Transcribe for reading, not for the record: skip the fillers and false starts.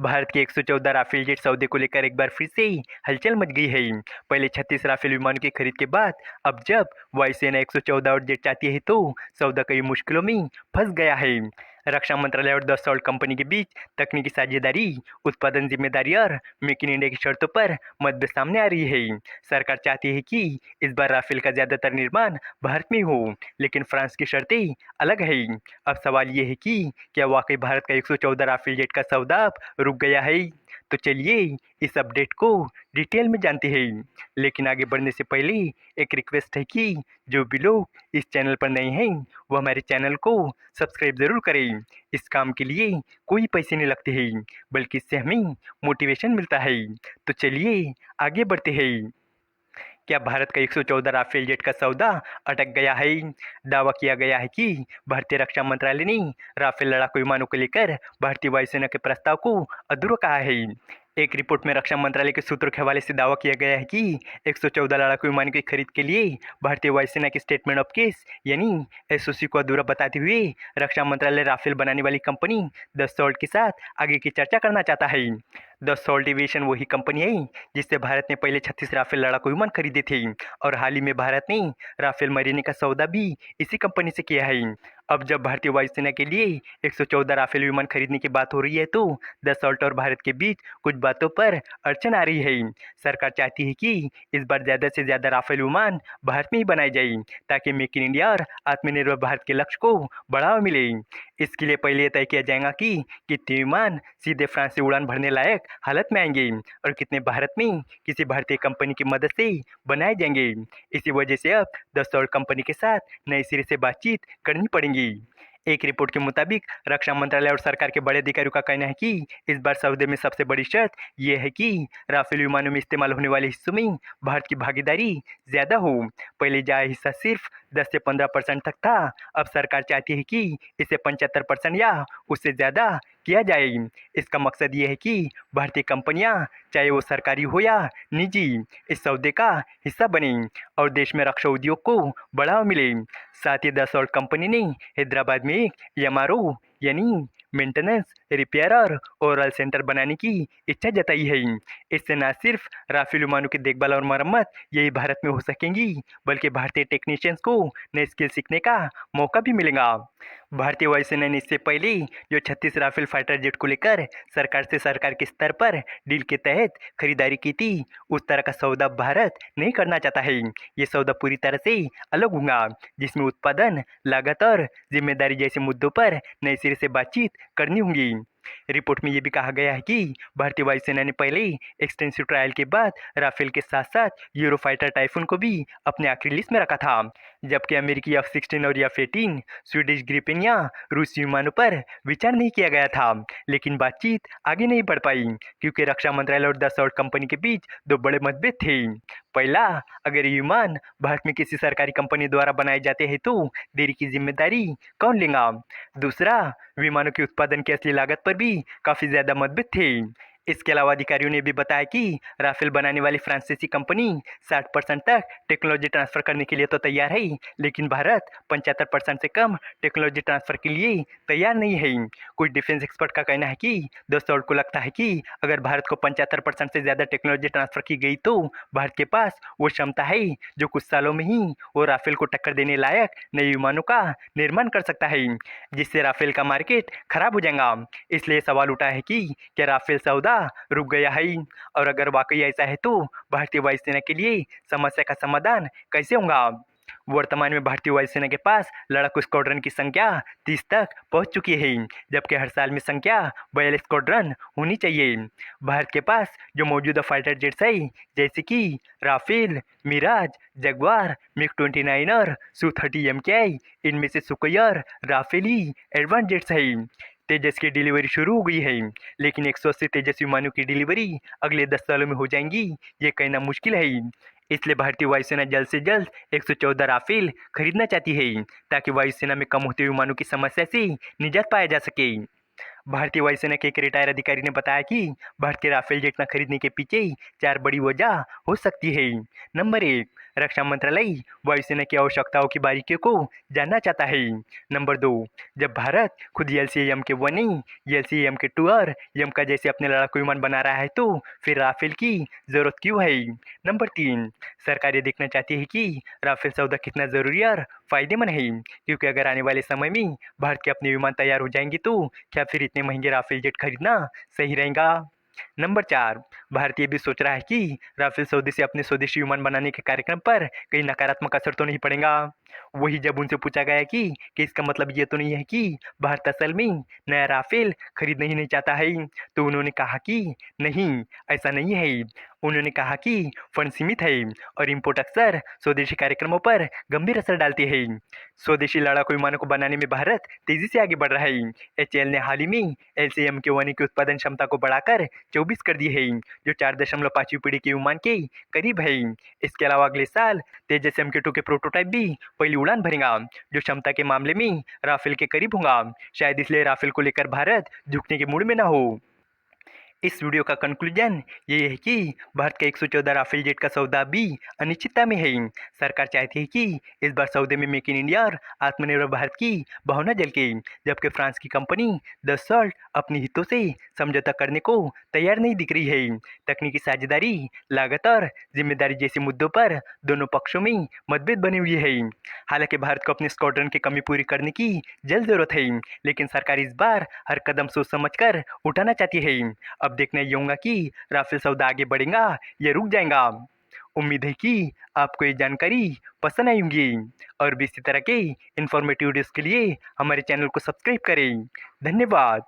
भारत के 114 Rafale jet सौदे को लेकर एक बार फिर से हलचल मच गई है। पहले 36 राफेल विमानों की खरीद के बाद अब जब वायुसेना 114 और जेट चाहती है तो सौदा कई मुश्किलों में फंस गया है। रक्षा मंत्रालय और दसॉल्ट कंपनी के बीच तकनीकी साझेदारी, उत्पादन जिम्मेदारी और मेक इन इंडिया की शर्तों पर मतभेद सामने आ रही है। सरकार चाहती है कि इस बार राफेल का ज्यादातर निर्माण भारत में हो, लेकिन फ्रांस की शर्तें अलग है। अब सवाल ये है कि क्या वाकई भारत का 114 राफेल जेट का सौदा अब रुक गया है? तो चलिए इस अपडेट को डिटेल में जानते हैं। लेकिन आगे बढ़ने से पहले एक रिक्वेस्ट है कि जो भी लोग इस चैनल पर नए हैं वो हमारे चैनल को सब्सक्राइब ज़रूर करें। इस काम के लिए कोई पैसे नहीं लगते हैं, बल्कि इससे हमें मोटिवेशन मिलता है। तो चलिए आगे बढ़ते हैं। क्या भारत का 114 राफेल जेट का सौदा अटक गया है? दावा किया गया है कि भारतीय रक्षा मंत्रालय ने राफेल लड़ाकू विमानों को लेकर भारतीय वायुसेना के प्रस्ताव को अधूरा कहा है। एक रिपोर्ट में रक्षा मंत्रालय के सूत्रों के हवाले से दावा किया गया है कि 114 लड़ाकू विमानों की खरीद के लिए भारतीय वायुसेना के स्टेटमेंट ऑफ केस यानी एसओसी को अधूरा बताते हुए रक्षा मंत्रालय राफेल बनाने वाली कंपनी दसॉल्ट के साथ आगे की चर्चा करना चाहता है। दसॉल्ट एविएशन वही कंपनी है जिससे भारत ने पहले 36 राफेल लड़ाकू विमान खरीदे थे और हाल ही में भारत ने राफेल मरीने का सौदा भी इसी कंपनी से किया है। अब जब भारतीय वायुसेना के लिए 114 राफेल विमान खरीदने की बात हो रही है तो दसॉल्ट और भारत के बीच कुछ बातों पर अड़चन आ रही है। सरकार चाहती है कि इस बार ज़्यादा से ज़्यादा राफेल विमान भारत में ही बनाए जाए ताकि मेक इन इंडिया और आत्मनिर्भर भारत के लक्ष्य को बढ़ावा मिले। इसके लिए पहले तय किया जाएगा कि कितने विमान सीधे फ्रांस से उड़ान भरने लायक हालत में आएंगे और कितने भारत में किसी भारतीय कंपनी की मदद से बनाए जाएंगे। इसी वजह से अब दसॉल्ट कंपनी के साथ नए सिरे से बातचीत करनी पड़ेगी। एक रिपोर्ट के मुताबिक रक्षा मंत्रालय और सरकार के बड़े अधिकारियों का कहना है कि इस बार सौदे में सबसे बड़ी शर्त यह है कि राफेल विमानों में इस्तेमाल होने वाले हिस्सों में भारत की भागीदारी ज़्यादा हो। पहले यह हिस्सा सिर्फ 10 से 15% तक था। अब सरकार चाहती है कि इसे 75% या उससे ज़्यादा किया जाए। इसका मकसद ये है कि भारतीय कंपनियां, चाहे वो सरकारी हो या निजी, इस सौदे का हिस्सा बने और देश में रक्षा उद्योग को बढ़ावा मिले। साथ ही दसॉल्ट कंपनी ने हैदराबाद में एक एमआरओ यानी मेंटेनेंस, रिपेयर और ओवरऑल सेंटर बनाने की इच्छा जताई है। इससे न सिर्फ राफेल विमानों की देखभाल और मरम्मत यही भारत में हो सकेंगी, बल्कि भारतीय टेक्नीशियंस को नए स्किल सीखने का मौका भी मिलेगा। भारतीय वायुसेना ने इससे पहले जो 36 राफेल फाइटर जेट को लेकर सरकार के स्तर पर डील के तहत खरीदारी की थी, उस तरह का सौदा भारत नहीं करना चाहता है। ये सौदा पूरी तरह से अलग होगा, जिसमें उत्पादन, लागत और जिम्मेदारी जैसे मुद्दों पर नए सिरे से बातचीत करनी होगी। रिपोर्ट में ये भी कहा गया है कि भारतीय वायुसेना ने पहले एक्सटेंसिव ट्रायल के बाद राफेल के साथ साथ यूरोफाइटर टाइफून को भी अपने आखिरी लिस्ट में रखा था, जबकि अमेरिकी F-16 और F-18, स्वीडिश ग्रिपेन या रूसी विमानों पर विचार नहीं किया गया था। लेकिन बातचीत आगे नहीं बढ़ पाई क्योंकि रक्षा मंत्रालय और दसॉल्ट कंपनी के बीच दो बड़े मतभेद थे। पहला, अगर ये विमान भारत में किसी सरकारी कंपनी द्वारा बनाए जाते हैं तो देरी की जिम्मेदारी कौन लेगा? दूसरा, विमानों के उत्पादन की असली लागत पर भी काफ़ी ज़्यादा मतभेद थे। इसके अलावा अधिकारियों ने भी बताया कि राफेल बनाने वाली फ्रांसीसी कंपनी 60% तक टेक्नोलॉजी ट्रांसफ़र करने के लिए तो तैयार है, लेकिन भारत 75% से कम टेक्नोलॉजी ट्रांसफ़र के लिए तैयार नहीं है। कुछ डिफेंस एक्सपर्ट का कहना है कि दसॉल्ट को लगता है कि अगर भारत को 75% से ज़्यादा टेक्नोलॉजी ट्रांसफ़र की गई तो भारत के पास वो क्षमता है जो कुछ सालों में ही वो राफेल को टक्कर देने लायक नए विमानों का निर्माण कर सकता है, जिससे राफेल का मार्केट खराब हो जाएगा। इसलिए सवाल उठा है कि क्या राफेल सौदा रुक गया है, और अगर वाकई ऐसा है तो भारतीय वायुसेना के लिए समस्या का समाधान कैसे होगा? वर्तमान में भारतीय वायुसेना के पास लड़ाकू स्क्वाड्रन की संख्या 30 तक पहुंच चुकी है, जबकि हर साल में संख्या 42 स्क्वाड्रन होनी चाहिए। भारत के पास जो मौजूदा फाइटर जेट्स है जैसे कि राफेल, मिराज, जगुआर, मिग-29 और Su-30 MKI, इनमें से सुखोई और राफेल ही एडवांस जेट्स है। तेजस की डिलीवरी शुरू हो गई है, लेकिन 180 तेजस विमानों की डिलीवरी अगले 10 सालों में हो जाएंगी ये कहना मुश्किल है। इसलिए भारतीय वायुसेना जल्द से जल्द 114 राफेल खरीदना चाहती है ताकि वायुसेना में कम होते विमानों की समस्या से निजात पाया जा सके। भारतीय वायुसेना के एक रिटायर अधिकारी ने बताया कि भारत के राफेल जेट न खरीदने के पीछे 4 बड़ी वजह हो सकती है। नंबर 1, रक्षा मंत्रालय वायुसेना की आवश्यकताओं की बारीकियों को जानना चाहता है। नंबर 2, जब भारत खुद LCA M1 नहीं LCA M2 और यमका जैसे अपने लड़ाकू विमान बना रहा है तो फिर राफेल की जरूरत क्यों है। नंबर 3, सरकार ये देखना चाहती है कि राफेल सौदा कितना जरूरी और फायदेमंद है, क्योंकि अगर आने वाले समय में भारत के अपने विमान तैयार हो जाएंगे तो क्या फिर इतने महंगे राफेल जेट खरीदना सही रहेगा। नंबर 4, भारत ये भी सोच रहा है कि राफेल सौदे से अपने स्वदेशी विमान बनाने के कार्यक्रम पर कहीं नकारात्मक असर तो नहीं पड़ेगा। वही जब उनसे पूछा गया कि इसका मतलब ये तो नहीं है कि भारत असल में नया राफेल खरीदना ही नहीं चाहता है, तो उन्होंने कहा कि नहीं, ऐसा नहीं है। उन्होंने कहा कि फंड सीमित है और इम्पोर्ट अक्सर स्वदेशी कार्यक्रमों पर गंभीर असर डालती है। स्वदेशी लड़ाकू विमानों को बनाने में भारत तेजी से आगे बढ़ रहा है। HAL ने हाल ही में LCA M1 की उत्पादन क्षमता को बढ़ाकर 24 कर दी है, जो 4.5वीं पीढ़ी के विमान के करीब है। इसके अलावा अगले साल तेजस MK2 के प्रोटोटाइप भी पहली उड़ान भरेगा, जो क्षमता के मामले में राफेल के करीब होगा। शायद इसलिए राफेल को लेकर भारत झुकने के मूड में ना हो। इस वीडियो का कंक्लूजन ये है कि भारत का 114 राफेल जेट का सौदा भी अनिश्चितता में है। सरकार चाहती है कि इस बार सौदे में मेक इन इंडिया और आत्मनिर्भर भारत की भावना झलके, जबकि फ्रांस की कंपनी दसॉल्ट अपने हितों से समझौता करने को तैयार नहीं दिख रही है। तकनीकी साझेदारी, लागत और जिम्मेदारी जैसे मुद्दों पर दोनों पक्षों में मतभेद बने हुए हैं। हालांकि भारत को अपने स्क्वाड्रन की कमी पूरी करने की जल्द जरूरत है, लेकिन सरकार इस बार हर कदम सोच समझकर उठाना चाहती है। अब देखना ये होगा कि राफेल सौदा आगे बढ़ेगा या रुक जाएगा। उम्मीद है कि आपको ये जानकारी पसंद आई होगी और भी इसी तरह के इंफॉर्मेटिव वीडियोस के लिए हमारे चैनल को सब्सक्राइब करें। धन्यवाद।